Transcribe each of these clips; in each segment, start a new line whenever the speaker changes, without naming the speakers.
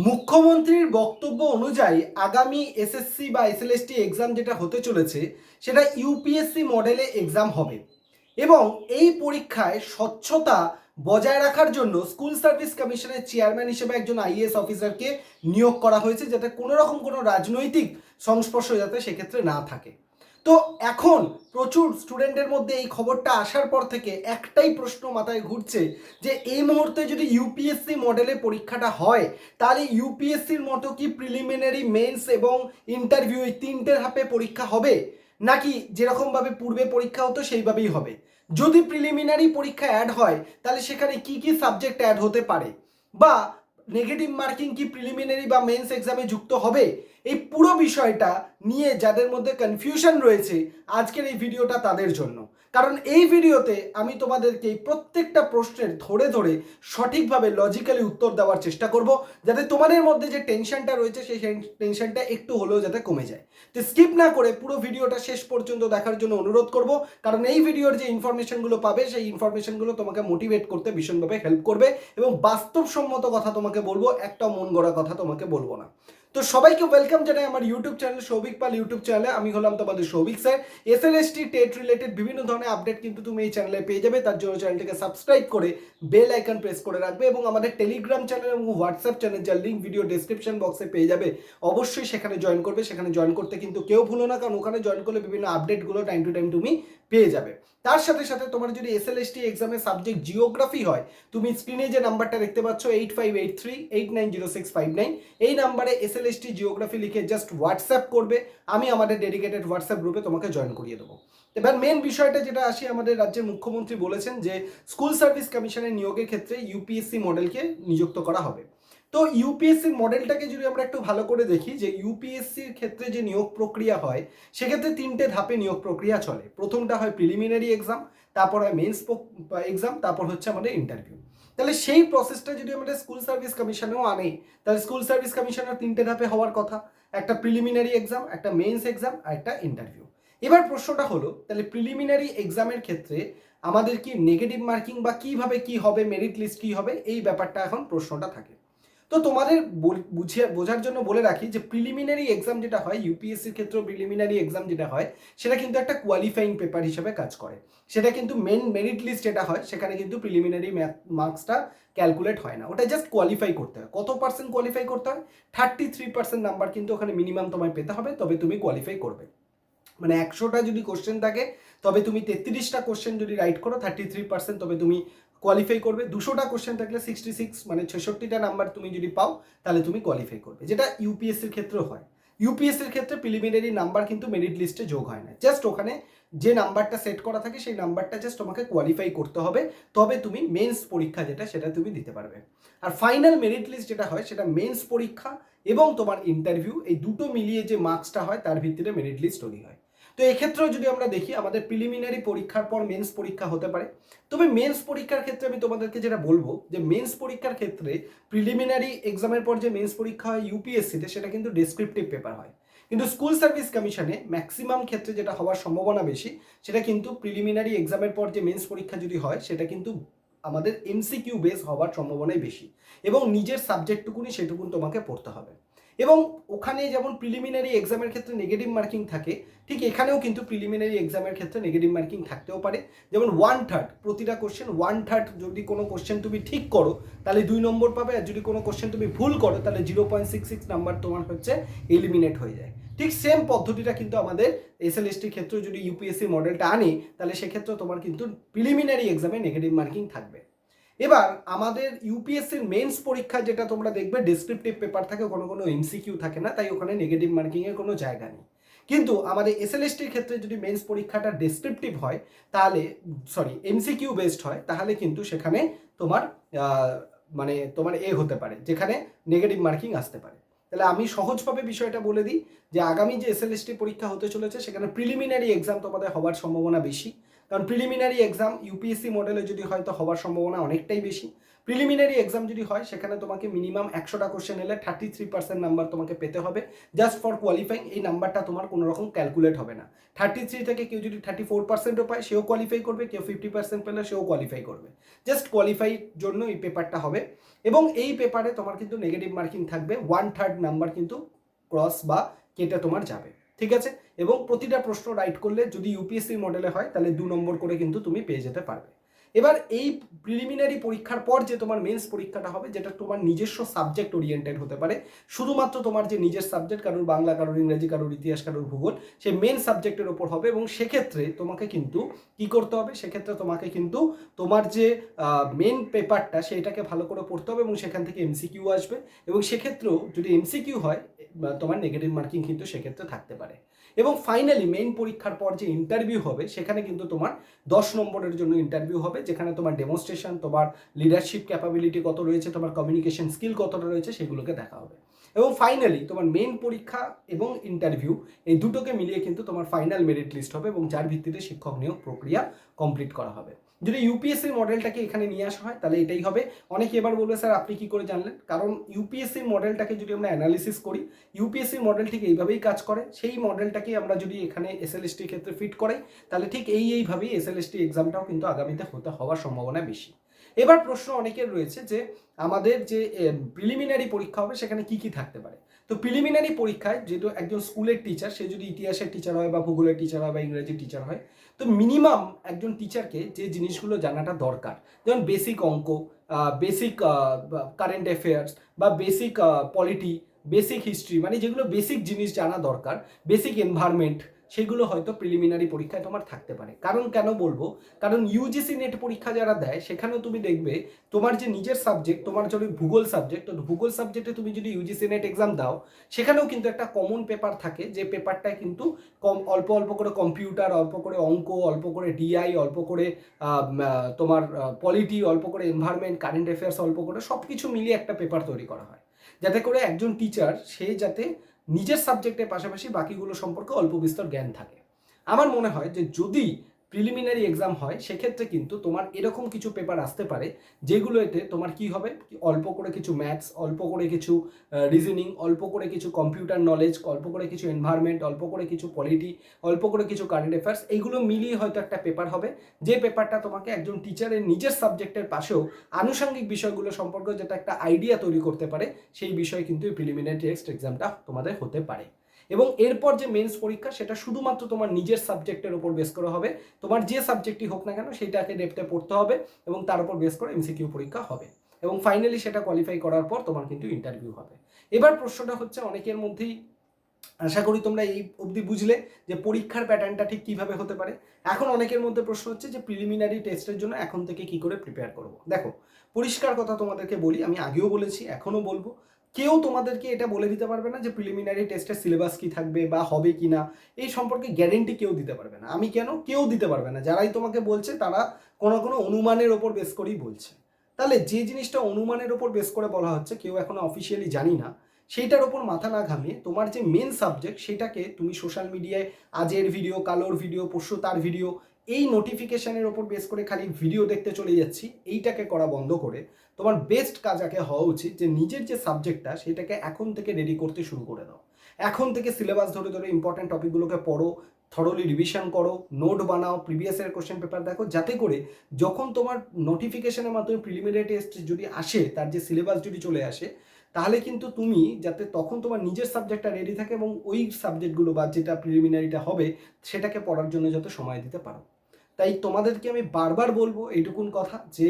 মুখ্যমন্ত্রীর বক্তব্য অনুযায়ী আগামী এসএসসি বা এসএলএসটি এক্সাম যেটা হতে চলেছে সেটা ইউপিএসসি মডেলে এক্সাম হবে এবং এই পরীক্ষায় স্বচ্ছতা বজায় রাখার জন্য স্কুল সার্ভিস কমিশনের চেয়ারম্যান হিসেবে একজন আইএএস অফিসারকে নিয়োগ করা হয়েছে, যাতে কোনো রকম কোনো রাজনৈতিক সংস্পর্শ যাতে সেক্ষেত্রে না থাকে। তো এখন প্রচুর স্টুডেন্টের মধ্যে এই খবরটা আসার পর থেকে একটাই প্রশ্ন মাথায় ঘুরছে যে এই মুহূর্তে যদি ইউপিএসসি মডেলে পরীক্ষাটা হয় তাহলে ইউপিএসসির মতো কি প্রিলিমিনারি, মেন্স এবং ইন্টারভিউ এই তিনটের হাপে পরীক্ষা হবে, নাকি যেরকমভাবে পূর্বে পরীক্ষা হতো সেইভাবেই হবে? যদি প্রিলিমিনারি পরীক্ষা অ্যাড হয় তাহলে সেখানে কি কি সাবজেক্ট অ্যাড হতে পারে, বা নেগেটিভ মার্কিং কি প্রিলিমিনারি বা মেন্স এক্সামে যুক্ত হবে? এই পুরো বিষয়টা নিয়ে যাদের মধ্যে কনফিউশন রয়েছে, আজকের এই ভিডিওটা তাদের জন্য। কারণ এই ভিডিওতে আমি তোমাদেরকে এই প্রত্যেকটা প্রশ্নের ধরে ধরে সঠিকভাবে লজিক্যালি উত্তর দেওয়ার চেষ্টা করব, যাতে তোমাদের মধ্যে যে টেনশনটা রয়েছে সেই টেনশনটা একটু হলেও যাতে কমে যায়। তো স্কিপ না করে পুরো ভিডিওটা শেষ পর্যন্ত দেখার জন্য অনুরোধ করব, কারণ এই ভিডিওর যে ইনফরমেশনগুলো পাবে সেই ইনফরমেশনগুলো তোমাকে মোটিভেট করতে ভীষণভাবে হেল্প করবে এবং বাস্তবসম্মত কথা তোমাকে বলবো, একটা মন গড়া কথা তোমাকে বলবো না। তো সবাইকে ওয়েলকাম জানাই আমার ইউটিউব চ্যানেল সৌভিক পাল ইউটিউব চ্যানেলে। আমি হলাম তোমাদের Souvik sir. SLST TET related বিভিন্ন ধরনের আপডেট কিন্তু তুমি এই চ্যানেলে পেয়ে যাবে, তার জন্য চ্যানেলটিকে সাবস্ক্রাইব করে বেল আইকন প্রেস করে রাখবে এবং আমাদের টেলিগ্রাম চ্যানেল এবং হোয়াটসঅ্যাপ চ্যানেল যার লিঙ্ক ভিডিও ডেসক্রিপশন বক্সে পেয়ে যাবে, অবশ্যই সেখানে জয়েন করবে। সেখানে জয়েন করতে কিন্তু কেউ ভুলো না, কারণ ওখানে জয়েন করলে বিভিন্ন আপডেটগুলো টাইম টু টাইম তুমি পেয়ে যাবে। তার সাথে সাথে তোমার যদি এসএলএসটি এক্সামের সাবজেক্ট জিওগ্রাফি হয়, তুমি স্ক্রিনে যে নাম্বারটা দেখতে পাচ্ছ 8583890659, এই নাম্বারে এসএলএসটি জিওগ্রাফি লিখে জাস্ট হোয়াটসঅ্যাপ করবে, আমি আমাদের ডেডিকেটেড হোয়াটসঅ্যাপ গ্রুপে তোমাকে জয়েন করিয়ে দেবো। এবার মেন বিষয়টা যেটা আসি, আমাদের রাজ্যের মুখ্যমন্ত্রী বলেছেন যে স্কুল সার্ভিস কমিশনের নিয়োগের ক্ষেত্রে ইউপিএসসি মডেলকে নিযুক্ত করা হবে। তো ইউপিএসসির মডেলটাকে যদি আমরা একটু ভালো করে দেখি, যে ইউপিএসসির ক্ষেত্রে যে নিয়োগ প্রক্রিয়া হয় সেক্ষেত্রে তিনটে ধাপে নিয়োগ প্রক্রিয়া চলে। প্রথমটা হয় প্রিলিমিনারি এক্সাম, তারপর হয় মেন্স এক্সাম, তারপর হচ্ছে আমাদের ইন্টারভিউ। তাহলে সেই প্রসেসটা যদি আমাদের স্কুল সার্ভিস কমিশনেও আনে, তাহলে স্কুল সার্ভিস কমিশনের তিনটে ধাপে হওয়ার কথা, একটা প্রিলিমিনারি এক্সাম, একটা মেন্স এক্সাম আর একটা ইন্টারভিউ। এবার প্রশ্নটা হলো, তাহলে প্রিলিমিনারি এক্সামের ক্ষেত্রে আমাদের কি নেগেটিভ মার্কিং বা কিভাবে কি হবে, মেরিট লিস্ট কি হবে, এই ব্যাপারটা এখন প্রশ্নটা থাকে। তো তোমাদের বোঝার জন্য বলে রাখি যে প্রিলিমিনারি এক্সাম যেটা হয় ইউপিএসসির ক্ষেত্রে, প্রিলিমিনারি এক্সাম যেটা হয় সেটা কিন্তু একটা কোয়ালিফাইং পেপার হিসেবে কাজ করে। সেটা কিন্তু মেন মেরিট লিস্ট যেটা হয় সেখানে কিন্তু প্রিলিমিনারি মার্কসটা ক্যালকুলেট হয় না, ওটা জাস্ট কোয়ালিফাই করতে হয়। কত পার্সেন্ট কোয়ালিফাই করতে হয়? 33% নাম্বার কিন্তু ওখানে মিনিমাম তোমায় পেতে হবে, তবে তুমি কোয়ালিফাই করবে। মানে 100টা যদি কোশ্চেন থাকে তবে তুমি 33টা কোশ্চেন যদি রাইট করো 33%, তবে তুমি কোয়ালিফাই করবে। 200টা কোশ্চেন থাকলে 66 মানে 66টা নাম্বার তুমি যদি পাও তাহলে তুমি কোয়ালিফাই করবে, যেটা ইউপিএসসির ক্ষেত্রেও হয়। ইউপিএসসির ক্ষেত্রে প্রিলিমিনারি নাম্বার কিন্তু মেরিট লিস্টে যোগ হয় না, জাস্ট ওখানে যে নাম্বারটা সেট করা থাকে সেই নাম্বারটা জাস্ট তোমাকে কোয়ালিফাই করতে হবে, তবে তুমি মেন্স পরীক্ষা যেটা সেটা তুমি দিতে পারবে। আর ফাইনাল মেরিট লিস্ট যেটা হয় সেটা মেন্স পরীক্ষা এবং তোমার ইন্টারভিউ, এই দুটো মিলিয়ে যে মার্কসটা হয় তার ভিত্তিতে মেরিট লিস্ট তৈরি হয়। তো এক্ষেত্রেও যদি আমরা দেখি, আমাদের প্রিলিমিনারি পরীক্ষার পর মেন্স পরীক্ষা হতে পারে। তবে মেন্স পরীক্ষার ক্ষেত্রে আমি তোমাদেরকে যেটা বলবো, যে মেন্স পরীক্ষার ক্ষেত্রে প্রিলিমিনারি এক্সামের পর যে মেন্স পরীক্ষা হয় ইউপিএসসিতে সেটা কিন্তু ডেসক্রিপটিভ পেপার হয়, কিন্তু স্কুল সার্ভিস কমিশনে ম্যাক্সিমাম ক্ষেত্রে যেটা হওয়ার সম্ভাবনা বেশি সেটা কিন্তু প্রিলিমিনারি এক্সামের পর যে মেন্স পরীক্ষা যদি হয় সেটা কিন্তু আমাদের এমসিকিউ বেস হওয়ার সম্ভাবনাই বেশি, এবং নিজের সাবজেক্টটুকুনি সেটুকুন তোমাকে পড়তে হবে। এবং ওখানে যেমন প্রিলিমিনারি এক্সামের ক্ষেত্রে নেগেটিভ মার্কিং থাকে, ঠিক এখানেও কিন্তু প্রিলিমিনারি এক্সামের ক্ষেত্রে নেগেটিভ মার্কিং থাকতেও পারে। যেমন 1/3 প্রতিটা কোশ্চেন, 1/3 যদি কোনো কোশ্চেন তুমি ঠিক করো তাহলে 2 নম্বর পাবে, আর যদি কোনো কোশ্চেন তুমি ভুল করো তাহলে 0.66 নাম্বার তোমার হচ্ছে এলিমিনেট হয়ে যায়। ঠিক সেম পদ্ধতিটা কিন্তু আমাদের এসএলএসটির ক্ষেত্রে যদি ইউপিএসসি মডেলটা আনে তাহলে সেক্ষেত্রে তোমার কিন্তু প্রিলিমিনারি এক্সামে নেগেটিভ মার্কিং থাকবে। এবার আমাদের ইউপিএসসির মেন্স পরীক্ষা যেটা তোমরা দেখবে ডেসক্রিপটিভ পেপার থাকে, কোনো কোনো এমসিকিউ থাকে না, তাই ওখানে নেগেটিভ মার্কিংয়ের কোনো জায়গা নেই। কিন্তু আমাদের এসএলএসটির ক্ষেত্রে যদি মেন্স পরীক্ষাটা ডেসক্রিপটিভ হয়, তাহলে এমসিকিউ বেসড হয়, তাহলে কিন্তু সেখানে তোমার মানে তোমার হতে পারে, যেখানে নেগেটিভ মার্কিং আসতে পারে। তাহলে আমি সহজভাবে বিষয়টা বলে দিই যে আগামী যে এসএলএসটি পরীক্ষা হতে চলেছে সেখানে প্রিলিমিনারি এক্সাম তোমাদের হওয়ার সম্ভাবনা বেশি, কারণ প্রিলিমিনারি এক্সাম ইউপিএসসি মডেলে যদি হয়তো হওয়ার সম্ভাবনা অনেকটাই বেশি। প্রিলিমিনারি এক্সাম যদি হয় সেখানে তোমাকে মিনিমাম 100টা কোশ্চেন এলে 33% নাম্বার তোমাকে পেতে হবে জাস্ট ফর কোয়ালিফাইং। এই নাম্বারটা তোমার কোনো রকম ক্যালকুলেট হবে না। 33 থেকে কেউ যদি 34%ও পায় সেও কোয়ালিফাই করবে, কেউ 50% পেলে সেও কোয়ালিফাই করবে। জাস্ট কোয়ালিফাইয়ের জন্য এই পেপারটা হবে। এবং এই পেপারে তোমার কিন্তু নেগেটিভ মার্কিং থাকবে, 1/3 নাম্বার কিন্তু ক্রস বা কেটে তোমার যাবে, ঠিক আছে। এবং প্রতিটা প্রশ্ন রাইট করলে যদি ইউপিএসসি মডেলে হয় তাহলে 2 নম্বর করে কিন্তু তুমি পেয়ে যেতে পারবে। এবার এই প্রিলিমিনারি পরীক্ষার পর যে তোমার মেন্স পরীক্ষাটা হবে, যেটা তোমার নিজস্ব সাবজেক্ট ওরিয়েন্টেড হতে পারে, শুধুমাত্র তোমার যে নিজের সাবজেক্ট, কারোর বাংলা, কারোর ইংরেজি, কারোর ইতিহাস, কারোর ভূগোল, সেই মেন সাবজেক্টের ওপর হবে। এবং সেক্ষেত্রে তোমাকে কিন্তু কি করতে হবে, সেক্ষেত্রে তোমাকে কিন্তু তোমার যে মেন পেপারটা সেইটাকে ভালো করে পড়তে হবে এবং সেখান থেকে এমসিকিউ আসবে। এবং সেক্ষেত্রেও যদি এমসিকিউ হয় তোমার নেগেটিভ মার্কিং কিন্তু সেক্ষেত্রে থাকতে পারে। এবং ফাইনালি মেইন পরীক্ষার পর যে ইন্টারভিউ হবে সেখানে কিন্তু তোমার 10 নম্বরের জন্য ইন্টারভিউ হবে, যেখানে তোমার ডেমনস্ট্রেশন, তোমার লিডারশিপ ক্যাপাবিলিটি কত রয়েছে, তোমার কমিউনিকেশন স্কিল কতটা রয়েছে সেগুলোকে দেখা হবে। এবং ফাইনালি তোমার মেইন পরীক্ষা এবং ইন্টারভিউ এই দুটোকে মিলিয়ে কিন্তু তোমার ফাইনাল মেরিট লিস্ট হবে এবং যার ভিত্তিতে শিক্ষক নিয়োগ প্রক্রিয়া কমপ্লিট করা হবে। যদি ইউপিএসসির মডেলটাকে এখানে নিয়ে আসা হয় তাহলে এটাই হবে। অনেকে এবার বলবে স্যার আপনি কি করে জানলেন, কারণ ইউপিএসসির মডেলটাকে যদি আমরা অ্যানালিসিস করি, ইউপিএসসির মডেল ঠিক এইভাবেই কাজ করে। সেই মডেলটাকে আমরা যদি এখানে এসএলএসটির ক্ষেত্রে ফিট করাই তাহলে ঠিক এইভাবেই এসএলএসটি এক্সামটাও কিন্তু আগামীতে হওয়ার সম্ভাবনা বেশি। এবার প্রশ্ন অনেকের রয়েছে যে আমাদের যে প্রিলিমিনারি পরীক্ষা হবে সেখানে কি কি থাকতে পারে। তো প্রিলিমিনারি পরীক্ষায় যেহেতু একজন স্কুলের টিচার, সে যদি ইতিহাসের টিচার হয় বা ভূগোলের টিচার হয় বা ইংরেজির টিচার হয়, তো মিনিমাম একজন টিচারকে যে জিনিসগুলো জানাটা দরকার, যেমন বেসিক অঙ্ক, বেসিক কারেন্ট অ্যাফেয়ার্স বা বেসিক পলিটি, বেসিক হিস্ট্রি, মানে যেগুলো বেসিক জিনিস জানা দরকার, বেসিক এনভায়রনমেন্ট, সেগুলো হয়তো প্রিলিমিনারি পরীক্ষায় তোমার থাকতে পারে। কারণ কেন বলবো, কারণ ইউজিসি নেট পরীক্ষা যারা দেয় সেখানেও তুমি দেখবে তোমার যে নিজের সাবজেক্ট, তোমার যদি ভূগোল সাবজেক্ট, তো ভূগোল সাবজেক্টে তুমি যদি ইউজিসি নেট এক্সাম দাও সেখানেও কিন্তু একটা কমন পেপার থাকে, যে পেপারটায় কিন্তু অল্প অল্প করে কম্পিউটার, অল্প করে অঙ্ক, অল্প করে ডিআই, অল্প করে তোমার পলিটি, অল্প করে এনভায়রনমেন্ট, কারেন্ট অ্যাফেয়ার্স, অল্প করে সব কিছু মিলিয়ে একটা পেপার তৈরি করা হয়, যাতে করে একজন টিচার সে যাতে নিজের সাবজেক্টের পাশাপাশি বাকিগুলো সম্পর্কে অল্প বিস্তর জ্ঞান থাকে। আমার মনে হয় যে যদি প্রিলিমিনারি এক্সাম হয় সেক্ষেত্রে কিন্তু তোমার এরকম কিছু পেপার আসতে পারে যেগুলোতে তোমার কি হবে, অল্প করে কিছু ম্যাথস, অল্প করে কিছু রিজনিং, অল্প করে কিছু কম্পিউটার নলেজ, অল্প করে কিছু এনভায়রনমেন্ট, অল্প করে কিছু পলিটি, অল্প করে কিছু কারেন্ট অ্যাফেয়ার্স, এইগুলো মিলিয়ে হয়তো একটা পেপার হবে, যে পেপারটা তোমাকে একজন টিচারের নিজের সাবজেক্টের পাশেও আনুষঙ্গিক বিষয়গুলো সম্পর্কে যেটা একটা আইডিয়া তৈরি করতে পারে, সেই বিষয়ে কিন্তু এই প্রিলিমিনারি টেস্ট এক্সামটা তোমাদের হতে পারে। এবং এরপর যে মেন্স পরীক্ষা সেটা শুধুমাত্র তোমার নিজের সাবজেক্টের উপর বেস করা হবে, তোমার যে সাবজেক্টই হোক না কেন সেইটাকে ডেপথে পড়তে হবে এবং তার উপর বেস করে এমসিকিউ পরীক্ষা হবে এবং ফাইনালি সেটা কোয়ালিফাই করার পর তোমার কিন্তু ইন্টারভিউ হবে। এবার প্রশ্নটা হচ্ছে অনেকের মধ্যেই, আশা করি তোমরা এই অবধি বুঝলে যে পরীক্ষার প্যাটার্নটা ঠিক কিভাবে হতে পারে। এখন অনেকের মধ্যে প্রশ্ন হচ্ছে যে প্রিলিমিনারি টেস্টের জন্য এখন থেকে কি করে প্রিপেয়ার করব। দেখো, পরিষ্কার কথা তোমাদেরকে বলি, আমি আগেও বলেছি এখনও বলবো, কেউ তোমাদেরকে এটা বলে দিতে পারবে না যে প্রিলিমিনারি টেস্টের সিলেবাস কি থাকবে বা হবে কি না, এই সম্পর্কে গ্যারেন্টি কেউ দিতে পারবে না। আমি কেন, কেউ দিতে পারবে না। যারাই তোমাকে বলছে তারা কোনো অনুমানের ওপর বেস করেই বলছে। তাহলে যে জিনিসটা অনুমানের ওপর বেস করে বলা হচ্ছে, কেউ এখনো অফিসিয়ালি জানি না, সেইটার ওপর মাথা না ঘামিয়ে তোমার যে মেন সাবজেক্ট সেটাকে তুমি সোশ্যাল মিডিয়ায় আজের ভিডিও, কালোর ভিডিও, পরশু তার ভিডিও, এই নোটিফিকেশনের ওপর বেস করে খালি ভিডিও দেখতে চলে যাচ্ছি, এইটাকে করা বন্ধ করে তোমার বেস্ট কাজ আগে হওয়া উচিত যে নিজের যে সাবজেক্টটা সেটাকে এখন থেকে রেডি করতে শুরু করে দাও। এখন থেকে সিলেবাস ধরে ধরে ইম্পর্টেন্ট টপিকগুলোকে পড়ো, থরলি রিভিশন করো, নোট বানাও, প্রিভিয়াস ইয়ার কোশ্চেন পেপার দেখো, যাতে করে যখন তোমার নোটিফিকেশনের মাধ্যমে প্রিলিমিনারি টেস্ট যদি আসে, তার যে সিলেবাস যদি চলে আসে, তাহলে কিন্তু তুমি যাতে তখন তোমার নিজের সাবজেক্টটা রেডি থাকে এবং ওই সাবজেক্টগুলো বা যেটা প্রিলিমিনারিটা হবে সেটাকে পড়ার জন্য যাতে সময় দিতে পারো। তাই তোমাদেরকে আমি বারবার বলবো এইটুকুন কথা যে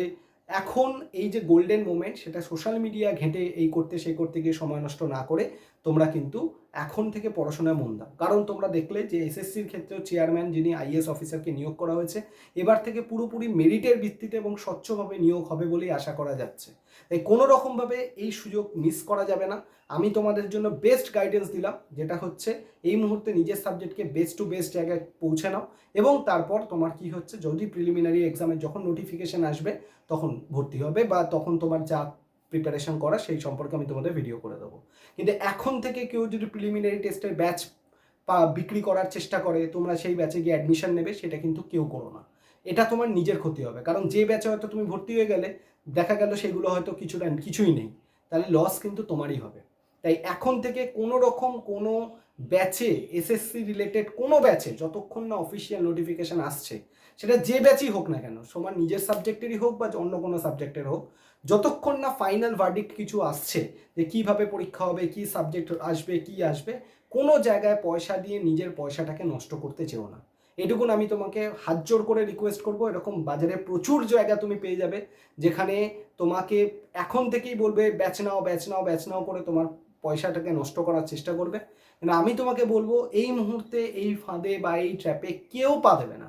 এখন এই যে গোল্ডেন মোমেন্ট, সেটা সোশ্যাল মিডিয়া ঘেঁটে এই করতে সেই করতে গিয়ে সময় নষ্ট না করে তোমরা কিন্তু এখন থেকে পড়াশোনায় মন দাও। কারণ তোমরা দেখলে যে এসএসসির ক্ষেত্রেও চেয়ারম্যান যিনি আইএএস অফিসারকে নিয়োগ করা হয়েছে, এবার থেকে পুরোপুরি মেরিটের ভিত্তিতে এবং স্বচ্ছভাবে নিয়োগ হবে বলেই আশা করা যাচ্ছে। তাই কোনো রকমভাবে এই সুযোগ মিস করা যাবে না। আমি তোমাদের জন্য বেস্ট গাইডেন্স দিলাম, যেটা হচ্ছে এই মুহূর্তে নিজের সাবজেক্টকে বেস্ট টু বেস্ট জায়গায় পৌঁছে নাও এবং তারপর তোমার কি হচ্ছে, যদি প্রিলিমিনারি এক্সামে যখন নোটিফিকেশান আসবে তখন ভর্তি হবে বা তখন তোমার যা প্রিপারেশন করা সেই সম্পর্কে আমি তোমাদের ভিডিও করে দেবো। কিন্তু এখন থেকে কেউ যদি প্রিলিমিনারি টেস্টের ব্যাচ বিক্রি করার চেষ্টা করে, তোমরা সেই ব্যাচে গিয়ে অ্যাডমিশন নেবে, সেটা কিন্তু কেউ করো না। এটা তোমার নিজের ক্ষতি হবে, কারণ যে ব্যাচে হয়তো তুমি ভর্তি হয়ে গেলে দেখা গেল সেগুলো হয়তো কিছুই নেই, তাহলে লস কিন্তু তোমারই হবে। তাই এখন থেকে কোনো রকম কোনো ব্যাচে, এসএসসি রিলেটেড কোনো ব্যাচে, যতক্ষণ না অফিসিয়াল নোটিফিকেশান আসছে, সেটা যে ব্যাচই হোক না কেন, সমান নিজের সাবজেক্টেরই হোক বা অন্য কোনো সাবজেক্টের হোক, যতক্ষণ না ফাইনাল ভার্ডিক্ট কিছু আসছে যে কীভাবে পরীক্ষা হবে, কী সাবজেক্ট আসবে, কী আসবে, কোনো জায়গায় পয়সা দিয়ে নিজের পয়সাটাকে নষ্ট করতে চেও না। এটুকুন আমি তোমাকে হাত জোর করে রিকোয়েস্ট করবো। এরকম বাজারে প্রচুর জায়গা তুমি পেয়ে যাবে যেখানে তোমাকে এখন থেকেই বলবে ব্যাচ নাও, ব্যাচ নাও, ব্যাচ নাও করে তোমার পয়সাটাকে নষ্ট করার চেষ্টা করবে। কিন্তু আমি তোমাকে বলবো এই মুহূর্তে এই ফাঁদে বা এই ট্র্যাপে কেউ পা দেবে না।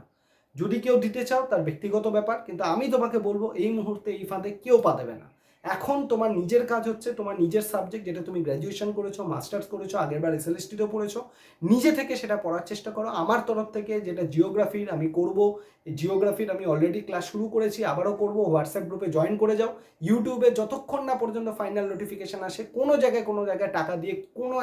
যদি কেউ দিতে চাও তার ব্যক্তিগত ব্যাপার, কিন্তু আমি তোমাকে বলবো এই মুহূর্তে এই ফাঁদে কেউ পা দেবে না। এখন তোমার নিজের কাজ হচ্ছে তোমার নিজের সাবজেক্ট, যেটা তুমি গ্র্যাজুয়েশন করেছো, মাস্টার্স করেছো, আগেরবার এসএলএসটিতেও পড়েছো, নিজে থেকে সেটা পড়ার চেষ্টা করো। আমার তরফ থেকে যেটা জিওগ্রাফির আমি করবো, জিওগ্রাফির আমি অলরেডি ক্লাস শুরু করেছি, আবারও করবো। হোয়াটসঅ্যাপ গ্রুপে জয়েন করে যাও। ইউটিউবে যতক্ষণ না পর্যন্ত ফাইনাল নোটিফিকেশান আসে, কোনো জায়গায় টাকা দিয়ে, কোনো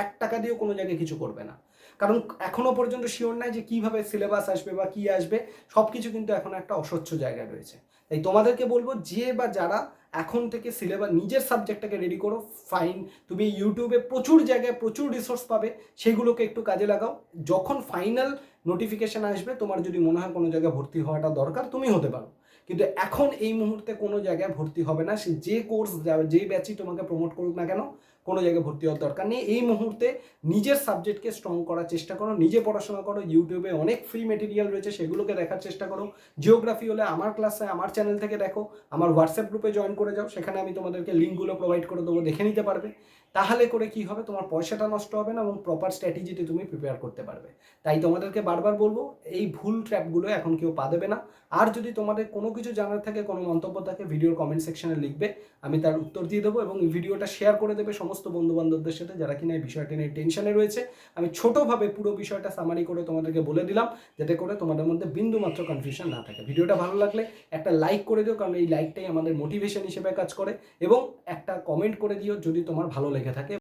এক টাকা দিয়েও কোনো জায়গায় কিছু করবে না। কারণ এখনও পর্যন্ত শিওর নাই যে কীভাবে সিলেবাস আসবে বা কী আসবে, সব কিছু কিন্তু এখন একটা অস্বচ্ছ জায়গায় রয়েছে। তাই তোমাদেরকে বলবো যে বা যারা এখন থেকে সিলেবাস নিজের সাবজেক্টটাকে রেডি করো। ফাইন, তুমি ইউটিউবে প্রচুর জায়গায় প্রচুর রিসোর্স পাবে, সেগুলোকে একটু কাজে লাগাও। যখন ফাইনাল নোটিফিকেশান আসবে, তোমার যদি মনে হয় কোনো জায়গায় ভর্তি হওয়াটা দরকার, তুমি হতে পারো। কিন্তু এখন এই মুহূর্তে কোনো জায়গায় ভর্তি হবে না। সে যে কোর্স, যেই ব্যাচই তোমাকে প্রমোট করুক না কেন, কোনো জায়গায় ভর্তি হওয়ার দরকার নেই। এই মুহূর্তে নিজের সাবজেক্টকে স্ট্রং করার চেষ্টা করো, নিজে পড়াশোনা করো। ইউটিউবে অনেক ফ্রি মেটেরিয়াল রয়েছে, সেগুলোকে দেখার চেষ্টা করো। জিওগ্রাফি হলে আমার ক্লাসে আমার চ্যানেল থেকে দেখো, আমার হোয়াটসঅ্যাপ গ্রুপে জয়েন করে যাও, সেখানে আমি তোমাদেরকে লিঙ্কগুলো প্রোভাইড করে দেবো, দেখে নিতে পারবে। তাহলে করে কি হবে, তোমার পয়সাটা নষ্ট হবে না এবং প্রপার স্ট্র্যাটেজিতে তুমি প্রিপেয়ার করতে পারবে। তাই তোমাদেরকে বারবার বলবো, এই ভুল ট্র্যাপগুলো এখন কেউ পা দেবে না। আর যদি তোমাদের কোনো কিছু জানার থাকে, কোনো মন্তব্য থাকে, ভিডিওর কমেন্ট সেকশনে লিখবে, আমি তার উত্তর দিয়ে দেবো। এবং এই ভিডিওটা শেয়ার করে দেবে সমস্ত বন্ধুবান্ধবদের সাথে যারা কিনা এই বিষয়টা নিয়ে টেনশনে রয়েছে। আমি ছোটোভাবে পুরো বিষয়টা সামারি করে তোমাদেরকে বলে দিলাম, যাতে করে তোমাদের মধ্যে বিন্দুমাত্র কনফিউশন না থাকে। ভিডিওটা ভালো লাগলে একটা লাইক করে দিও, কারণ এই লাইকটাই আমাদের মোটিভেশন হিসেবে কাজ করে, এবং একটা কমেন্ট করে দিও যদি তোমার ভালো লেগে থাকে।